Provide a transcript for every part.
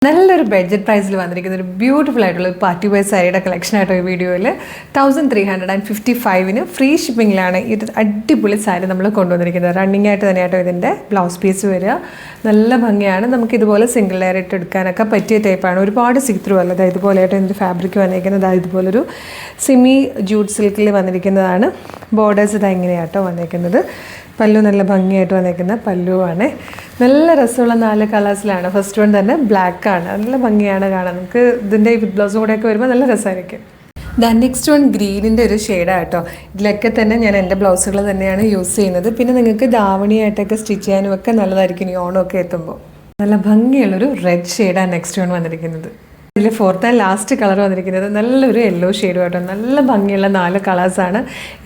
നല്ലൊരു ബഡ്ജറ്റ് പ്രൈസിൽ വന്നിരിക്കുന്ന ഒരു ബ്യൂട്ടിഫുൾ ആയിട്ടുള്ള ഒരു പാർട്ടി വെയർ സാരിയുടെ കളക്ഷൻ ആയിട്ട് ഈ വീഡിയോയിൽ 1355 ഫ്രീ ഷിപ്പിങ്ങിലാണ് ഇത് അടിപൊളി സാരി നമ്മൾ കൊണ്ടുവന്നിരിക്കുന്നത്. റണ്ണിങ് ആയിട്ട് തന്നെയാട്ടോ ഇതിൻ്റെ ബ്ലൗസ് പീസ് വരിക. നല്ല ഭംഗിയാണ്. നമുക്ക് ഇതുപോലെ സിംഗിൾ ലെയർ ഇട്ട് എടുക്കാനൊക്കെ പറ്റിയ ടൈപ്പാണ്. ഒരുപാട് സിക്ത്രൂ അല്ല. അതായത് ഇതുപോലെയായിട്ട് ഇതിൻ്റെ ഫാബ്രിക് വന്നിരിക്കുന്നത് ഇതുപോലൊരു സെമി ജൂട്ട് സിൽക്കിൽ വന്നിരിക്കുന്നതാണ്. ബോർഡേഴ്സ് ഇത് എങ്ങനെയാട്ടോ വന്നിരിക്കുന്നത്. പല്ലു നല്ല ഭംഗിയായിട്ട് വന്നിരിക്കുന്ന പല്ലുവാണ്. നല്ല രസമുള്ള 4 കളേഴ്സിലാണ്. ഫസ്റ്റ് വൺ തന്നെ ബ്ലാക്കാണ്. നല്ല ഭംഗിയാണ് കാണാൻ. നമുക്ക് ഇതിൻ്റെ വിത്ത് ബ്ലൗസും കൂടെയൊക്കെ വരുമ്പോൾ നല്ല രസമായിരിക്കും. നെക്സ്റ്റ് വൺ ഗ്രീനിൻ്റെ ഒരു ഷെയ്ഡാണ് കേട്ടോ. ഇതിലൊക്കെ തന്നെ ഞാൻ എൻ്റെ ബ്ലൗസുകൾ തന്നെയാണ് യൂസ് ചെയ്യുന്നത്. പിന്നെ നിങ്ങൾക്ക് ധാവണിയായിട്ടൊക്കെ സ്റ്റിച്ച് ചെയ്യാനും ഒക്കെ നല്ലതായിരിക്കും ഈ ഓണമൊക്കെ എത്തുമ്പോൾ. നല്ല ഭംഗിയുള്ളൊരു റെഡ് ഷെയ്ഡാണ് നെക്സ്റ്റ് വൺ വന്നിരിക്കുന്നത്. ഇതിൽ ഫോർത്ത് ആൻഡ് ലാസ്റ്റ് കളർ വന്നിരിക്കുന്നത് നല്ലൊരു യെല്ലോ ഷെയ്ഡും കേട്ടോ. നല്ല ഭംഗിയുള്ള 4 കളേഴ്സാണ്.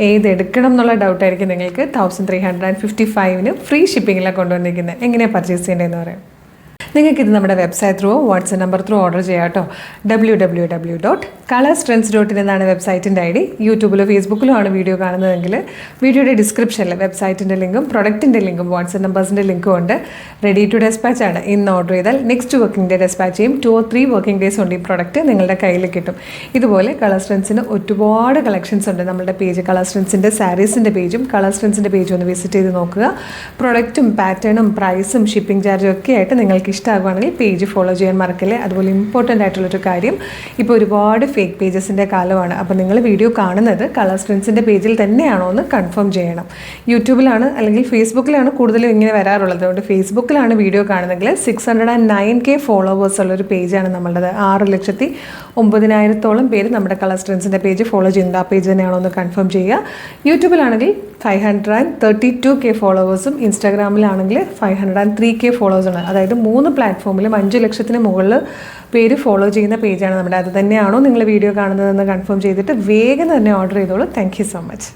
ഏത് എടുക്കണം എന്നുള്ള ഡൗട്ടായിരിക്കും നിങ്ങൾക്ക്. 1355 ഫ്രീ ഷിപ്പിങ്ങിലാണ് കൊണ്ടുവന്നിരിക്കുന്നത്. എങ്ങനെയാണ് പർച്ചേസ് ചെയ്യേണ്ടതെന്ന് പറയാം. നിങ്ങൾക്കിത് നമ്മുടെ website through WhatsApp number through order ചെയ്യാം കേട്ടോ. www.colorstrends.in എന്നാണ് വെബ്സൈറ്റിൻ്റെ ID. യൂട്യൂബിലോ ഫേസ്ബുക്കിലോ ആണ് വീഡിയോ കാണുന്നതെങ്കിൽ വീഡിയോയുടെ ഡിസ്ക്രിപ്ഷനിൽ വെബ്സൈറ്റിൻ്റെ ലിങ്കും പ്രൊഡക്റ്റിൻ്റെ ലിങ്കും വാട്സപ്പ് നമ്പേഴ്സിൻ്റെ ലിങ്കും ഉണ്ട്. റെഡി ടു ഡെസ്പാച്ച് ആണ്. ഇന്ന് ഓർഡർ ചെയ്താൽ നെക്സ്റ്റ് വർക്കിംഗ് ഡേ ഡെസ്പാച്ച് ചെയ്യും. 2 or 3 വർക്കിംഗ് ഡേയ്സ് കൊണ്ട് ഈ പ്രൊഡക്റ്റ് നിങ്ങളുടെ കയ്യിൽ കിട്ടും. ഇതുപോലെ കളർ സ്ട്രെൻസിന് ഒരുപാട് കളക്ഷൻസ് ഉണ്ട്. നമ്മുടെ പേജ് കളർ സ്ട്രെൻസിൻ്റെ സാരീസിൻ്റെ പേജും കളർ സ്ട്രെൻസിൻ്റെ പേജും ഒന്ന് വിസിറ്റ് ചെയ്ത് നോക്കുക. പ്രൊഡക്റ്റും പാറ്റേണും പ്രൈസും ഷിപ്പിംഗ് ചാർജും ഒക്കെ ആയിട്ട് നിങ്ങൾക്ക് ഇഷ്ടമാകുകയാണെങ്കിൽ പേജ് ഫോളോ ചെയ്യാൻ മറക്കില്ലേ. അതുപോലെ ഇമ്പോർട്ടൻ്റ് ആയിട്ടുള്ളൊരു കാര്യം, ഇപ്പോൾ ഒരുപാട് ഫേക്ക് പേജസിൻ്റെ കാലമാണ്. അപ്പോൾ നിങ്ങൾ വീഡിയോ കാണുന്നത് കളർ സ്ട്രെൻസിൻ്റെ പേജിൽ തന്നെയാണോ എന്ന് കൺഫേം ചെയ്യണം. യൂട്യൂബിലാണ് അല്ലെങ്കിൽ ഫേസ്ബുക്കിലാണ് കൂടുതലും ഇങ്ങനെ വരാറുള്ളത്. അതുകൊണ്ട് ഫേസ്ബുക്കിലാണ് വീഡിയോ കാണുന്നതെങ്കിൽ 609K ഫോളോവേഴ്സ് ഉള്ളൊരു പേജാണ് നമ്മളുടെ. 6,09,000 പേര് നമ്മുടെ കളർ സ്ട്രെൻസിൻ്റെ പേജ് ഫോളോ ചെയ്യുന്നത്. ആ പേജ് തന്നെയാണോ എന്ന് കൺഫേം ചെയ്യുക. യൂട്യൂബിലാണെങ്കിൽ 532K ഫോളോവേഴ്സും ഇൻസ്റ്റാഗ്രാമിലാണെങ്കിൽ 503K ഫോളോവേഴ്സാണ്. അതായത് 3 പ്ലാറ്റ്ഫോമിലും 5 ലക്ഷത്തിന് മുകളിൽ പേര് ഫോളോ ചെയ്യുന്ന പേജാണ് നമ്മുടെ. അത് തന്നെയാണോ നിങ്ങൾ വീഡിയോ കാണുന്നതെന്ന് കൺഫേം ചെയ്തിട്ട് വേഗം തന്നെ ഓർഡർ ചെയ്തോളൂ. Thank you so much.